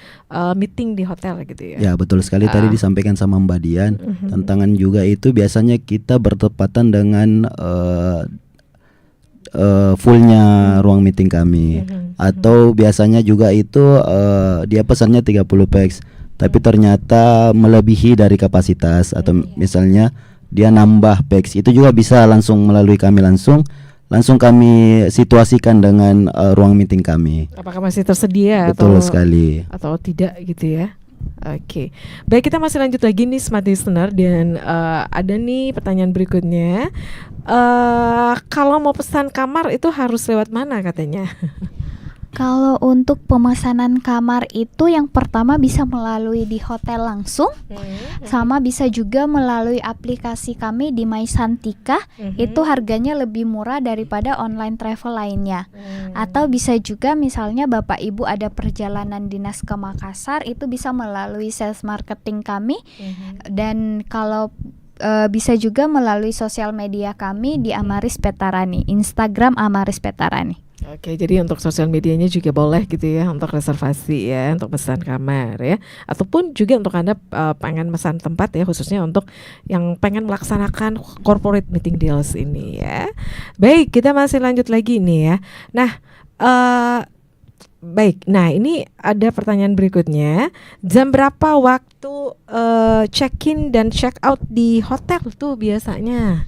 meeting di hotel gitu ya. Ya betul sekali tadi disampaikan sama Mbak Dian. Tantangan juga itu biasanya kita bertepatan dengan fullnya ruang meeting kami. Atau biasanya juga itu dia pesannya 30 packs tapi ternyata melebihi dari kapasitas atau misalnya dia nambah packs, itu juga bisa langsung melalui kami langsung kami situasikan dengan ruang meeting kami. Apakah masih tersedia Betul sekali. atau tidak gitu ya. Oke, baik, kita masih lanjut lagi nih smart listener, dan ada nih pertanyaan berikutnya. Kalau mau pesan kamar itu harus lewat mana katanya? Kalau untuk pemesanan kamar itu yang pertama bisa melalui di hotel langsung, sama bisa juga melalui aplikasi kami di MySantika. Itu harganya lebih murah daripada online travel lainnya. Atau bisa juga misalnya Bapak Ibu ada perjalanan dinas ke Makassar, itu bisa melalui sales marketing kami. Dan kalau bisa juga melalui sosial media kami di Amaris Petarani, Instagram Amaris Petarani. Oke, jadi untuk sosial medianya juga boleh gitu ya, untuk reservasi ya, untuk pesan kamar ya, ataupun juga untuk Anda pengen pesan tempat ya, khususnya untuk yang pengen melaksanakan corporate meeting deals ini ya. Baik, kita masih lanjut lagi nih ya. Nah, baik, nah ini ada pertanyaan berikutnya. Jam berapa waktu check-in dan check-out di hotel tuh biasanya?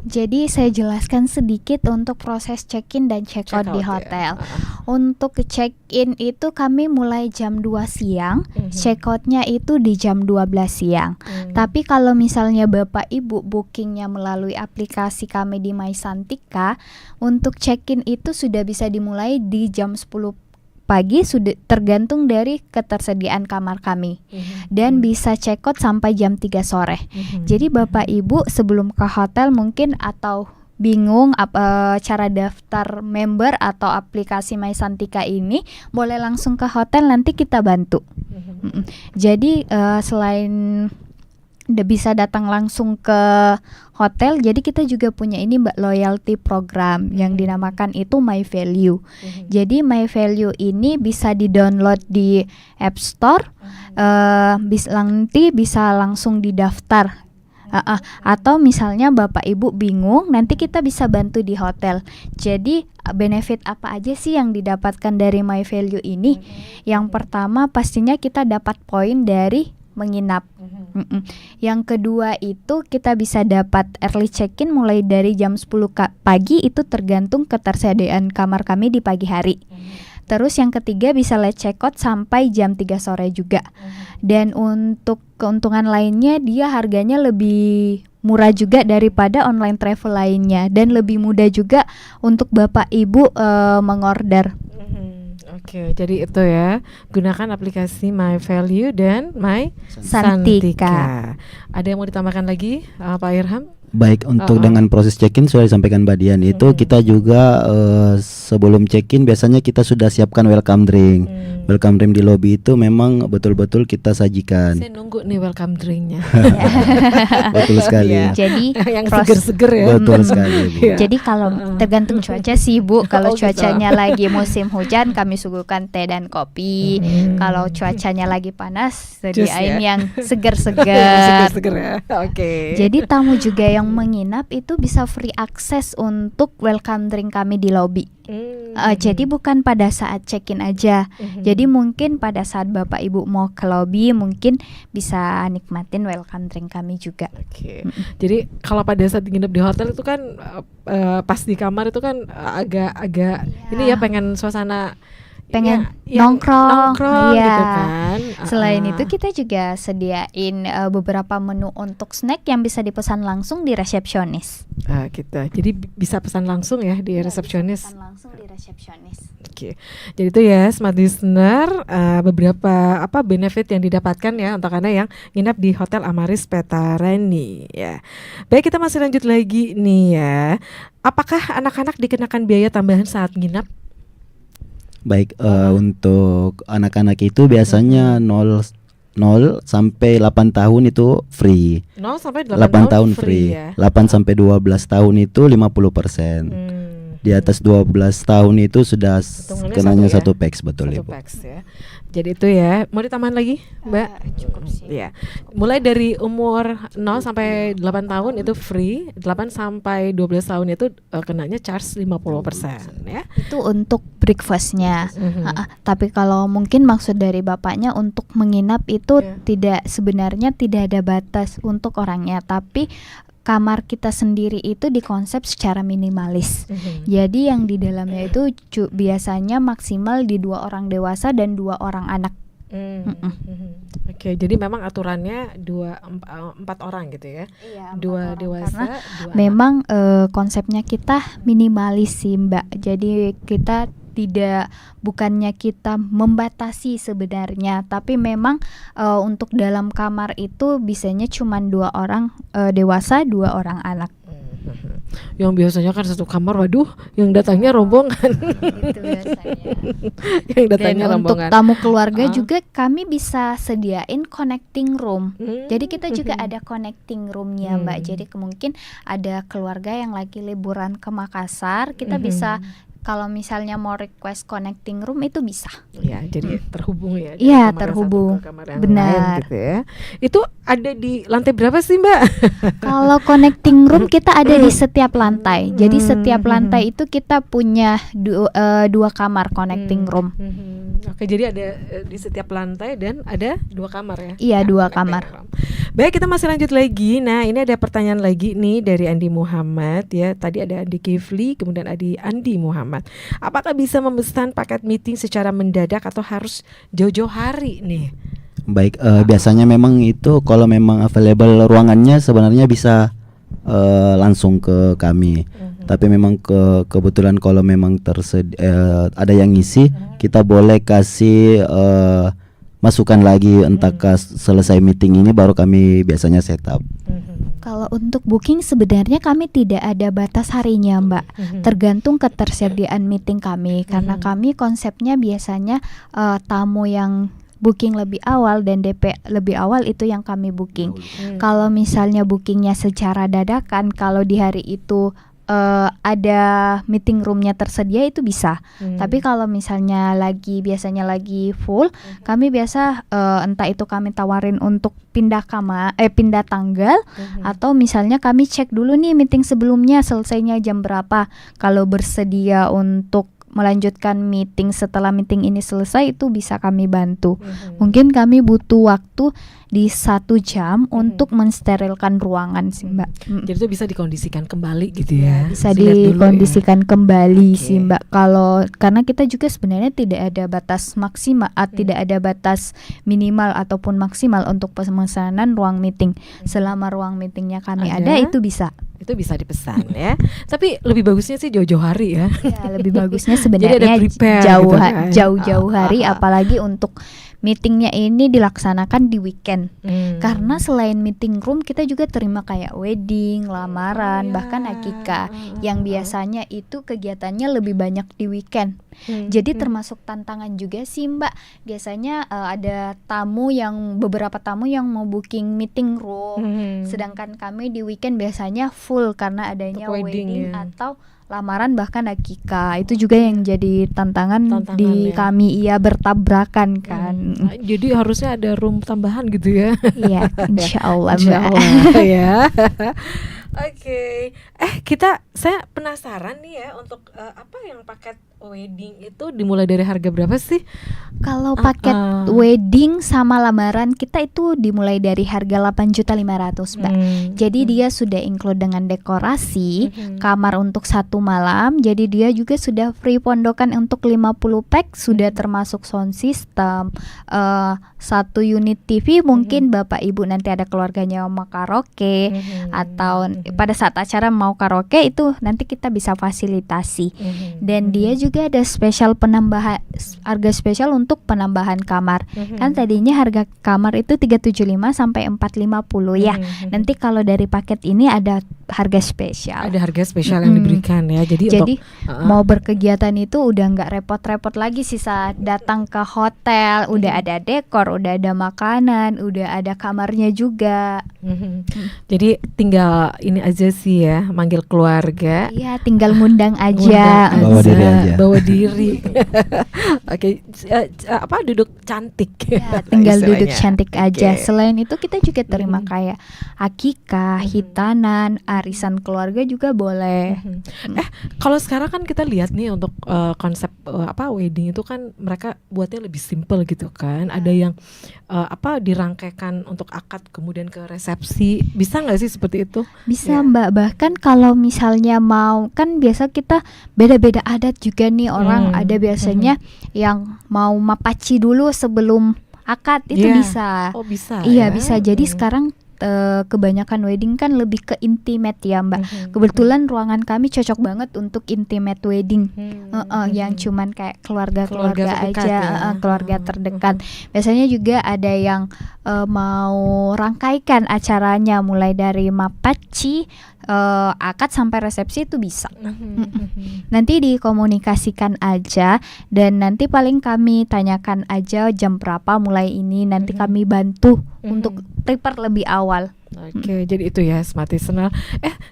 Jadi saya jelaskan sedikit untuk proses check-in dan check-out di hotel. Untuk check-in itu kami mulai jam 2 siang, check-outnya itu di jam 12 siang. Tapi kalau misalnya Bapak Ibu bookingnya melalui aplikasi kami di MySantika, untuk check-in itu sudah bisa dimulai di jam 10 pagi, sudah tergantung dari ketersediaan kamar kami, dan bisa check out sampai jam 3 sore. Jadi Bapak Ibu sebelum ke hotel mungkin atau bingung cara daftar member atau aplikasi MySantika ini, boleh langsung ke hotel, nanti kita bantu. Jadi selain bisa datang langsung ke hotel, jadi kita juga punya ini Mbak, loyalty program yang dinamakan itu My Value. Jadi My Value ini bisa di-download di App Store, nanti bisa langsung didaftar. Atau misalnya Bapak Ibu bingung, nanti kita bisa bantu di hotel. Jadi benefit apa aja sih yang didapatkan dari My Value ini? Yang pertama pastinya kita dapat poin dari menginap. Yang kedua itu kita bisa dapat early check-in mulai dari jam 10 pagi, itu tergantung ketersediaan kamar kami di pagi hari. Terus yang ketiga bisa late check-out sampai jam 3 sore juga. Dan untuk keuntungan lainnya, dia harganya lebih murah juga daripada online travel lainnya, dan lebih mudah juga untuk Bapak Ibu mengorder. Oke, jadi itu ya, gunakan aplikasi My Value dan My Santika. Ada yang mau ditambahkan lagi, Pak Irham? Baik, untuk dengan proses check-in sudah disampaikan Mbak Dian itu, kita juga sebelum check-in biasanya kita sudah siapkan welcome drink. Welcome drink di lobby itu memang betul-betul kita sajikan. Saya nunggu nih welcome drinknya. Betul sekali. Jadi yang seger-seger ya. Betul sekali. Jadi kalau tergantung cuaca sih Bu, kalau cuacanya lagi musim hujan kami suguhkan teh dan kopi. Kalau cuacanya lagi panas, sediain yang seger-seger. Seger-seger ya. Oke. Jadi tamu juga yang menginap itu bisa free akses untuk welcome drink kami di lobby. Jadi bukan pada saat check-in aja. Jadi mungkin pada saat Bapak Ibu mau ke lobby, mungkin bisa nikmatin welcome drink kami juga. Oke. Jadi kalau pada saat nginep di hotel itu kan pas di kamar itu kan agak ini ya, pengen suasana, pengen yang nongkrong gitu ya. kan. Selain itu kita juga sediain beberapa menu untuk snack yang bisa dipesan langsung di resepsionis. Gitu. Jadi bisa pesan langsung ya di resepsionis. Pesan langsung di resepsionis. Oke. Jadi itu ya smart listener, beberapa benefit yang didapatkan ya untuk Anda yang nginap di Hotel Amaris Petarani ya. Baik, kita masih lanjut lagi nih ya. Apakah anak-anak dikenakan biaya tambahan saat nginap? Baik, untuk anak-anak itu biasanya 0 sampai 8 tahun itu free. 0 sampai 8 8 tahun free. ya. 8 sampai 12 tahun itu 50%. Di atas 12 tahun itu sudah kenanya satu packs, betul Satu Ibu. packs ya. Jadi itu ya. Mau ditambahin lagi, Mbak? Cukup sih. Ya. Mulai dari umur 0 sampai 8 tahun itu free, 8 sampai 12 tahun itu kenanya charge 50% ya. Itu untuk breakfastnya. Tapi kalau mungkin maksud dari bapaknya untuk menginap itu sebenarnya tidak ada batas untuk orangnya, tapi kamar kita sendiri itu dikonsep secara minimalis. Jadi yang di dalamnya itu biasanya maksimal di 2 orang dewasa dan 2 orang anak. Oke, jadi memang aturannya empat orang gitu ya. Iya, Dua 4 orang. dewasa, Karena dua anak. memang konsepnya kita minimalis sih Mbak. Jadi kita bukannya kita membatasi sebenarnya, tapi memang untuk dalam kamar itu bisanya cuma 2 orang dewasa, 2 orang anak. Yang biasanya kan satu kamar, waduh, yang datangnya rombongan. Itu biasanya. Yang Dan datangnya untuk rombongan. tamu keluarga Ah. juga kami bisa sediain connecting room. Jadi kita juga Mhm. ada connecting roomnya Mbak. Jadi mungkin ada keluarga yang lagi liburan ke Makassar, kita bisa kalau misalnya mau request connecting room itu bisa. Ya, jadi terhubung ya. dari Iya, kamar yang satu terhubung. ke kamar yang Benar. lain gitu ya. Itu ada di lantai berapa sih, Mbak? Kalau connecting room kita ada di setiap lantai. Jadi setiap lantai itu kita punya 2 kamar connecting room. Oke, jadi ada di setiap lantai dan ada 2 kamar ya? Iya, Ya, 2 connecting kamar. room. Baik, kita masih lanjut lagi. Nah, ini ada pertanyaan lagi nih dari Andi Muhammad ya. Tadi ada Andi Kifli, kemudian ada Andi Muhammad. Apakah bisa memesan paket meeting secara mendadak atau harus jauh-jauh hari nih? Baik, biasanya memang itu kalau memang available ruangannya sebenarnya bisa langsung ke kami. Tapi memang kebetulan kalau memang ada yang ngisi, kita boleh kasih masukan lagi entah selesai meeting ini baru kami biasanya setup. Kalau untuk booking sebenarnya kami tidak ada batas harinya Mbak. Tergantung ketersediaan meeting kami. Karena kami konsepnya biasanya tamu yang booking lebih awal dan DP lebih awal itu yang kami booking. Kalau misalnya bookingnya secara dadakan, kalau di hari itu ada meeting roomnya tersedia itu bisa. Tapi kalau misalnya biasanya lagi full, kami biasa entah itu kami tawarin untuk pindah tanggal, atau misalnya kami cek dulu nih meeting sebelumnya selesainya jam berapa. Kalau bersedia untuk melanjutkan meeting setelah meeting ini selesai itu bisa kami bantu. Mungkin kami butuh waktu di 1 jam untuk mensterilkan ruangan sih Mbak. Jadi itu bisa dikondisikan kembali gitu ya. Bisa Dilihat dulu dikondisikan kembali Oke. sih Mbak. Karena kita juga sebenarnya tidak ada batas maksimal, tidak ada batas minimal ataupun maksimal untuk pemesanan ruang meeting. Selama ruang meetingnya kami ada itu bisa. Itu bisa dipesan ya. Tapi lebih bagusnya sih jauh-jauh hari ya. Ya, lebih bagusnya Jadi ada sebenarnya prepare gitu kan. jauh-jauh hari, apalagi untuk meetingnya ini dilaksanakan di weekend. Karena selain meeting room kita juga terima kayak wedding, lamaran, bahkan akikah yang biasanya itu kegiatannya lebih banyak di weekend. Jadi termasuk tantangan juga sih Mbak. Biasanya ada beberapa tamu yang mau booking meeting room, sedangkan kami di weekend biasanya full karena adanya Untuk wedding, wedding ya. atau lamaran bahkan akikah. Itu juga yang jadi tantangan di ya. kami, bertabrakan kan. Jadi harusnya ada room tambahan gitu ya. Iya, insya Allah Insya Mbak. Allah ya. Oke, saya penasaran nih ya untuk apa yang paket wedding itu dimulai dari harga berapa sih? Kalau paket wedding sama lamaran kita itu dimulai dari harga 8.500.000 Mbak. Jadi dia sudah include dengan dekorasi, kamar untuk 1 malam. Jadi dia juga sudah free pondokan untuk 50 pack, sudah termasuk sound system, 1 unit TV. Mungkin Bapak Ibu nanti ada keluarganya mau karaoke, atau pada saat acara mau karaoke itu nanti kita bisa fasilitasi. Dan dia juga ada spesial harga spesial untuk penambahan kamar. Kan tadinya harga kamar itu 375 sampai 450 ya. Nanti kalau dari paket ini ada harga spesial. Ada harga spesial yang diberikan ya. Jadi untuk, mau berkegiatan itu udah nggak repot-repot lagi sisa datang ke hotel, udah ada dekor, udah ada makanan, udah ada kamarnya juga. Jadi tinggal ini aja sih ya, manggil keluarga. Iya, tinggal ngundang aja. Bawa diri aja. Bawa diri. Oke, duduk cantik. Ya, tinggal duduk Istilahnya. cantik aja. Oke. Selain itu kita juga terima kayak akikah, hitanan, arisan keluarga juga boleh. Kalau sekarang kan kita lihat nih untuk konsep wedding itu kan mereka buatnya lebih simple gitu kan. Ada yang dirangkaikan untuk akad kemudian ke resepsi. Bisa nggak sih seperti itu? Bisa Ya. Mbak, bahkan kalau misalnya mau, kan biasa kita beda-beda adat juga nih orang. Ada biasanya yang mau mapaci dulu sebelum akad itu Iya. bisa. Oh bisa Iya ya? bisa. Jadi sekarang kebanyakan wedding kan lebih ke intimate ya Mbak. Mhm. Kebetulan ruangan kami cocok banget untuk intimate wedding. Yang Mhm. cuman kayak Keluarga keluarga-keluarga terdekat aja, ya? keluarga Mhm. terdekat. Biasanya juga ada yang mau rangkaikan acaranya mulai dari mapaci, akad sampai resepsi itu bisa. Mhm. Nanti dikomunikasikan aja dan nanti paling kami tanyakan aja jam berapa mulai ini, nanti kami bantu untuk prepare lebih awal. Oke, jadi itu ya Smart Listener.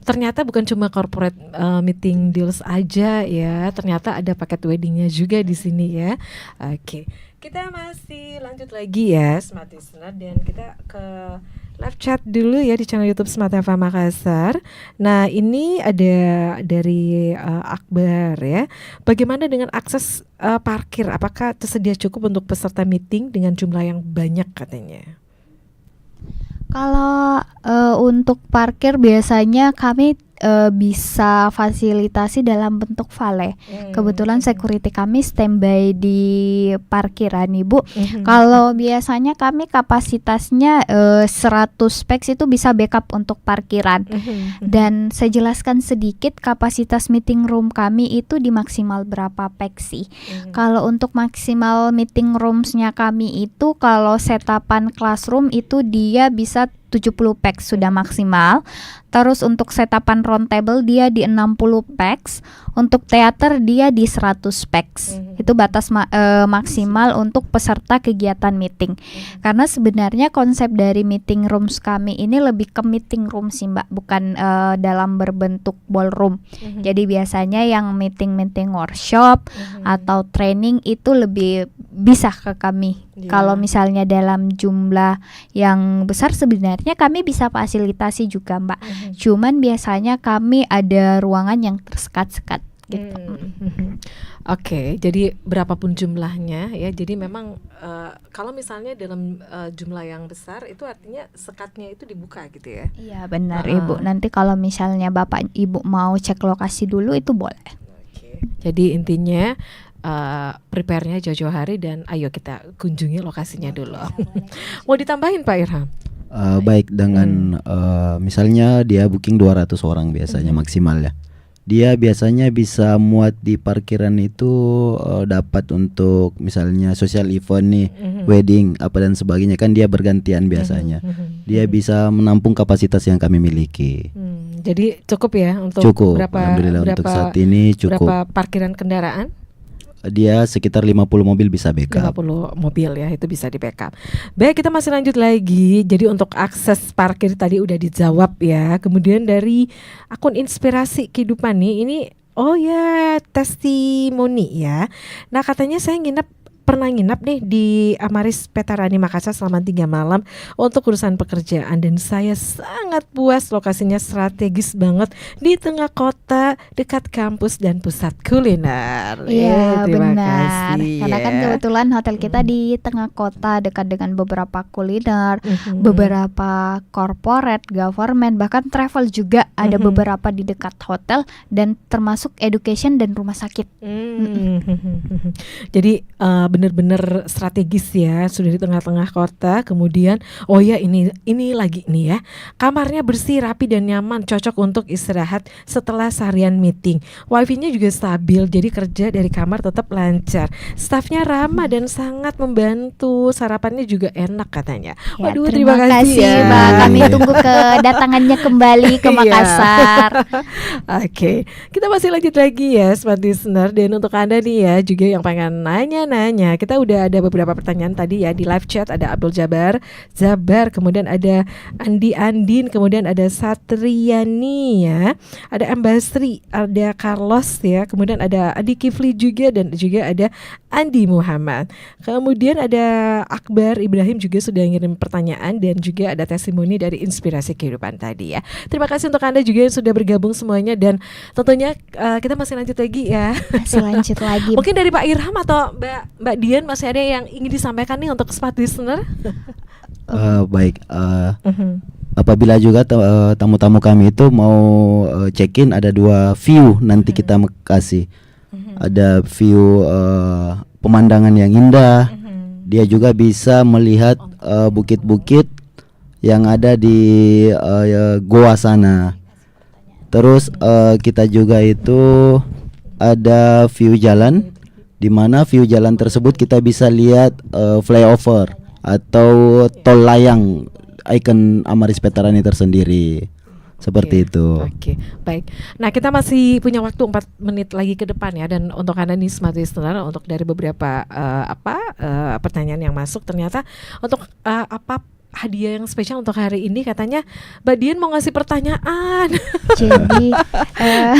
Ternyata bukan cuma corporate meeting deals aja ya. Ternyata ada paket weddingnya juga di sini ya. Oke, kita masih lanjut lagi ya Smart Listener, dan kita ke live chat dulu ya di channel YouTube Smart FM Makassar. Nah, ini ada dari Akbar ya. Bagaimana dengan akses parkir? Apakah tersedia cukup untuk peserta meeting dengan jumlah yang banyak katanya? Kalau untuk parkir biasanya kami bisa fasilitasi dalam bentuk vale. Kebetulan security kami standby di parkiran Ibu. Kalau biasanya kami kapasitasnya 100 pax itu bisa backup untuk parkiran. Dan saya jelaskan sedikit kapasitas meeting room kami itu di maksimal berapa pax sih. Kalau untuk maksimal meeting rooms-nya kami itu kalau setapan classroom itu dia bisa 70 pax sudah maksimal. Terus untuk setapan round table dia di 60 pax. Untuk teater dia di 100 pax. Itu batas maksimal untuk peserta kegiatan meeting. Karena sebenarnya konsep dari meeting rooms kami ini lebih ke meeting room sih Mbak, bukan dalam berbentuk ballroom. Jadi biasanya yang meeting workshop atau training itu lebih bisa ke kami. Kalau misalnya dalam jumlah yang besar sebenarnya kami bisa fasilitasi juga Mbak. Cuman biasanya kami ada ruangan yang tersekat-sekat gitu. Oke, jadi berapapun jumlahnya ya. Jadi memang kalau misalnya dalam jumlah yang besar itu artinya sekatnya itu dibuka gitu ya. Iya benar Ibu. Nanti kalau misalnya Bapak Ibu mau cek lokasi dulu itu boleh. Oke. Jadi intinya prepare-nya jauh-jauh hari dan ayo kita kunjungi lokasinya dulu. Mau ditambahin Pak Irham? Baik, dengan misalnya dia booking 200 orang biasanya maksimal ya. Dia biasanya bisa muat di parkiran itu dapat untuk misalnya social event nih, wedding apa dan sebagainya, kan dia bergantian biasanya. Dia bisa menampung kapasitas yang kami miliki. Jadi cukup ya untuk Cukup, berapa alhamdulillah untuk saat ini cukup. berapa parkiran kendaraan? Dia sekitar 50 mobil bisa backup. 50 mobil ya, itu bisa di backup. Baik, kita masih lanjut lagi. Jadi untuk akses parkir tadi udah dijawab ya. Kemudian dari akun Inspirasi Kehidupan nih, ini oh ya testimoni ya. Nah katanya saya pernah nginap nih di Amaris Petarani Makassar selama 3 malam untuk urusan pekerjaan, dan saya sangat puas. Lokasinya strategis banget di tengah kota, dekat kampus dan pusat kuliner. Iya Terima benar. kasih Karena kan ya. kebetulan hotel kita di tengah kota, dekat dengan beberapa kuliner, beberapa corporate, government, bahkan travel juga ada beberapa di dekat hotel, dan termasuk education dan rumah sakit. Jadi benar-benar strategis ya, sudah di tengah-tengah kota. Kemudian oh ya ini lagi nih ya, kamarnya bersih, rapi dan nyaman, cocok untuk istirahat setelah seharian meeting. Wifi-nya juga stabil, jadi kerja dari kamar tetap lancar. Stafnya ramah dan sangat membantu, sarapannya juga enak katanya. Ya, Waduh, terima kasih ya. Mbak. Kami Iya. tunggu kedatangannya kembali ke Iya. Makassar. Oke, kita masih lanjut lagi ya Smart Listener. Dan untuk Anda nih ya juga yang pengen nanya-nanya, kita udah ada beberapa pertanyaan tadi ya di live chat. Ada Abdul Jabar, kemudian ada Andi Andin, kemudian ada Satriani ya, ada Ambasri, ada Carlos ya, kemudian ada Adi Kifli juga, dan juga ada Andi Muhammad. Kemudian ada Akbar Ibrahim juga sudah ngirim pertanyaan, dan juga ada testimoni dari Inspirasi Kehidupan tadi ya. Terima kasih untuk Anda juga yang sudah bergabung semuanya, dan tentunya kita masih lanjut lagi ya. Masih lanjut lagi. Mungkin dari Pak Irham atau Mbak Dian masih ada yang ingin disampaikan nih untuk Smart Listener? Baik, apabila juga tamu-tamu kami itu mau check-in, ada 2 view nanti kita kasih. Ada view pemandangan yang indah Dia juga bisa melihat bukit-bukit yang ada di goa sana. Terus kita juga itu ada view jalan, di mana view jalan tersebut kita bisa lihat flyover atau tol layang ikon Amaris Petarani tersendiri. Seperti itu. Oke, baik. Nah, kita masih punya waktu 4 menit lagi ke depan ya, dan untuk Anda nih smart listener, untuk dari beberapa pertanyaan yang masuk, ternyata untuk apa hadiah yang spesial untuk hari ini, katanya Mbak Dian mau ngasih pertanyaan. Jadi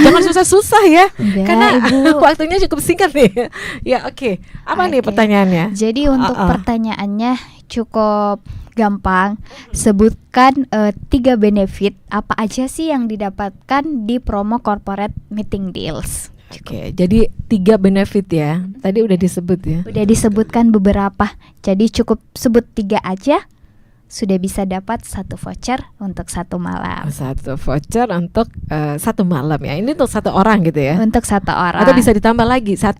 Jangan susah-susah ya, enggak, karena Ibu. waktunya cukup singkat nih. Ya, oke. Apa nih Oke. pertanyaannya? Jadi untuk pertanyaannya cukup gampang. Sebutkan 3 benefit apa aja sih yang didapatkan di promo corporate meeting deals. Oke, jadi 3 benefit ya. Tadi udah disebut ya. Udah disebutkan beberapa. Jadi cukup sebut 3 aja. Sudah bisa dapat 1 voucher untuk 1 malam. 1 voucher untuk 1 malam ya. Ini untuk 1 orang gitu ya. Untuk 1 orang. Atau bisa ditambah lagi 1.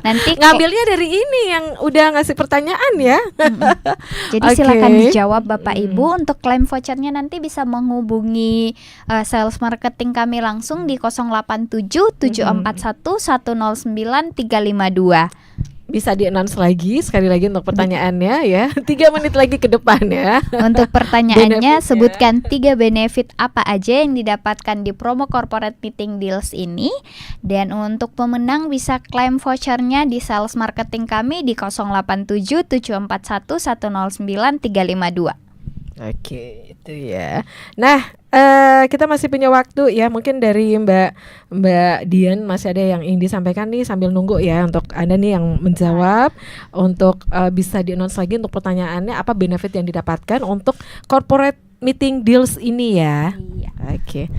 Nanti Ngambilnya dari ini yang udah ngasih pertanyaan ya. Jadi Oke. silakan dijawab Bapak Ibu. Untuk klaim vouchernya nanti bisa menghubungi sales marketing kami langsung di 087 741 109 352. Bisa di-announce lagi sekali lagi untuk pertanyaannya ya. 3 menit lagi ke depan ya. Untuk pertanyaannya, Benefitnya. sebutkan 3 benefit apa aja yang didapatkan di promo corporate meeting deals ini. Dan untuk pemenang bisa klaim vouchernya di sales marketing kami di 087 741 109 352. Oke, itu ya. Nah, kita masih punya waktu ya. Mungkin dari Mbak Dian masih ada yang ingin disampaikan nih sambil nunggu ya, untuk Anda nih yang menjawab, untuk bisa di-announce lagi untuk pertanyaannya apa benefit yang didapatkan untuk corporate meeting deals ini ya. Iya. Oke.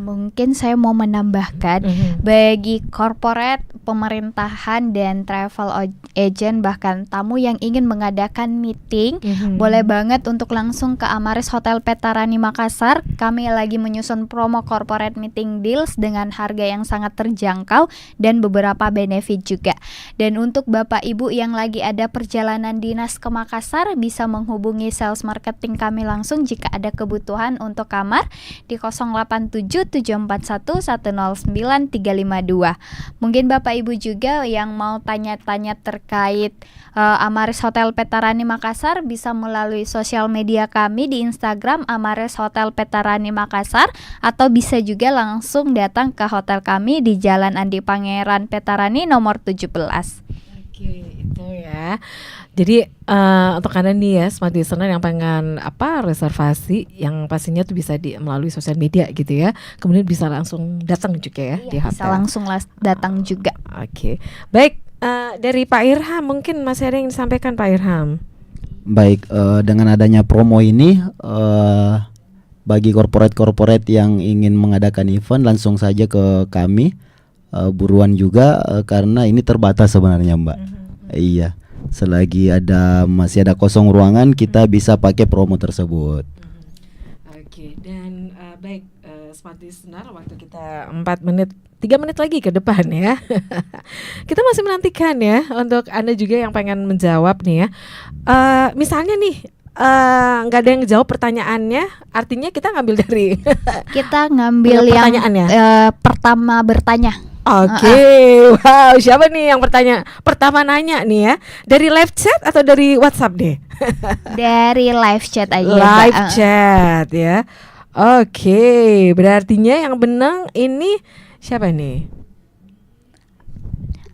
Mungkin saya mau menambahkan bagi corporate, pemerintahan dan travel agent bahkan tamu yang ingin mengadakan meeting, boleh banget untuk langsung ke Amaris Hotel Petarani Makassar. Kami lagi menyusun promo corporate meeting deals dengan harga yang sangat terjangkau dan beberapa benefit juga. Dan untuk Bapak Ibu yang lagi ada perjalanan dinas ke Makassar, bisa menghubungi sales marketing kami langsung jika ada kebutuhan untuk kamar di 087 741 109 352. Mungkin Bapak Ibu juga yang mau tanya-tanya terkait Amaris Hotel Petarani Makassar, bisa melalui sosial media kami di Instagram Amaris Hotel Petarani Makassar, atau bisa juga langsung datang ke hotel kami di Jalan Andi Pangeran Petarani nomor 17. Oke, itu ya. Jadi untuk Anda nih ya smart listener yang pengen reservasi, yang pastinya tuh bisa melalui sosial media gitu ya. Kemudian bisa langsung datang juga ya di hotel. Bisa langsung datang juga. Oke. Baik, dari Pak Irham mungkin masih ada yang disampaikan Pak Irham. Baik, dengan adanya promo ini bagi corporate yang ingin mengadakan event langsung saja ke kami, buruan juga karena ini terbatas sebenarnya Mbak. Iya, selagi masih ada kosong ruangan, kita bisa pakai promo tersebut. Oke, dan baik smart listener, waktu kita 3 menit lagi ke depan ya. Kita masih menantikan ya untuk Anda juga yang pengen menjawab nih ya. Misalnya nih nggak ada yang jawab pertanyaannya, artinya kita ngambil dari Kita ngambil yang pertanyaannya. Pertama bertanya. Oke, wow, siapa nih yang pertama nanya nih ya? Dari live chat atau dari WhatsApp deh? Dari live chat aja. Live Mbak. chat ya. Oke, berartinya yang benang ini siapa nih?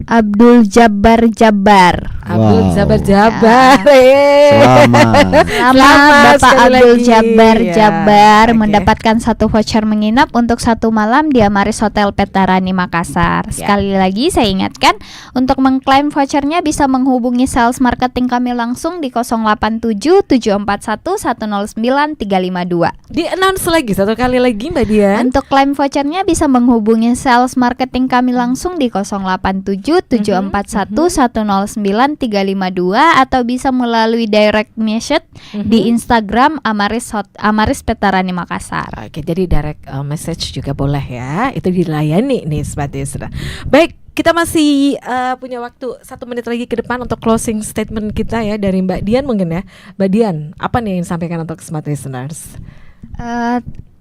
Abdul Jabbar Jabbar. Abdul Wow. Jabar. Selamat. Selamat Bapak sekali Abdul lagi. Jabbar Ya, Jabbar oke. mendapatkan 1 voucher menginap untuk 1 malam di Amaris Hotel Petarani Makassar. Ya. Sekali lagi saya ingatkan, untuk mengklaim vouchernya bisa menghubungi sales marketing kami langsung di 087 741 109 352. Di-announce lagi satu kali lagi Mbak Dian. Untuk klaim vouchernya bisa menghubungi sales marketing kami langsung di 087 741 109 352, atau bisa melalui direct message di Instagram Amaris Petarani Makassar. Oke, jadi direct message juga boleh ya. Itu dilayani nih Smart Listener. Baik, kita masih punya waktu 1 menit lagi ke depan untuk closing statement kita ya dari Mbak Dian mungkin ya. Mbak Dian, apa nih yang disampaikan untuk smart listeners?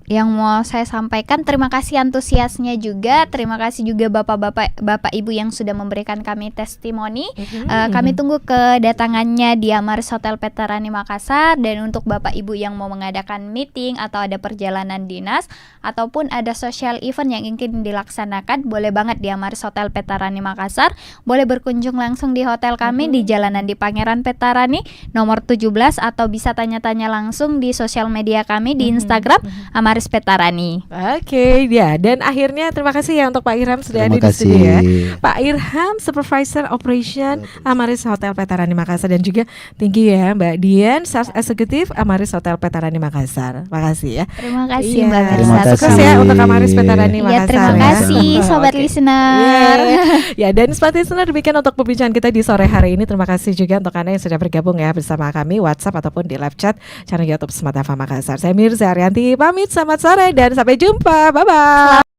Yang mau saya sampaikan, terima kasih antusiasnya juga, terima kasih juga bapak ibu yang sudah memberikan kami testimoni. Kami tunggu kedatangannya di Amaris Hotel Petarani Makassar, dan untuk bapak ibu yang mau mengadakan meeting atau ada perjalanan dinas ataupun ada social event yang ingin dilaksanakan, boleh banget di Amaris Hotel Petarani Makassar. Boleh berkunjung langsung di hotel kami di Jalanan di Pangeran Petarani nomor 17, atau bisa tanya-tanya langsung di sosial media kami di Instagram Amaris Petarani. Oke, ya. Dan akhirnya terima kasih ya untuk Pak Irham sudah Terima ada di studio ya. kasih. Pak Irham, Supervisor Operation Amaris Hotel Petarani Makassar, dan juga thank you ya Mbak Dian, Sales Executive Amaris Hotel Petarani Makassar. Makasih ya. Terima kasih Iya. Mbak Mersa. Terima kasih. Sukses ya untuk Amaris Petarani Ya, Makassar. terima ya. kasih sobat Oke. listener. Ya, dan smart listener, demikian untuk perbincangan kita di sore hari ini. Terima kasih juga untuk Anda yang sudah bergabung ya bersama kami WhatsApp ataupun di live chat channel YouTube Smart FM Makassar. Saya Mirza Arianti pamit, selamat sore dan sampai jumpa. Bye bye.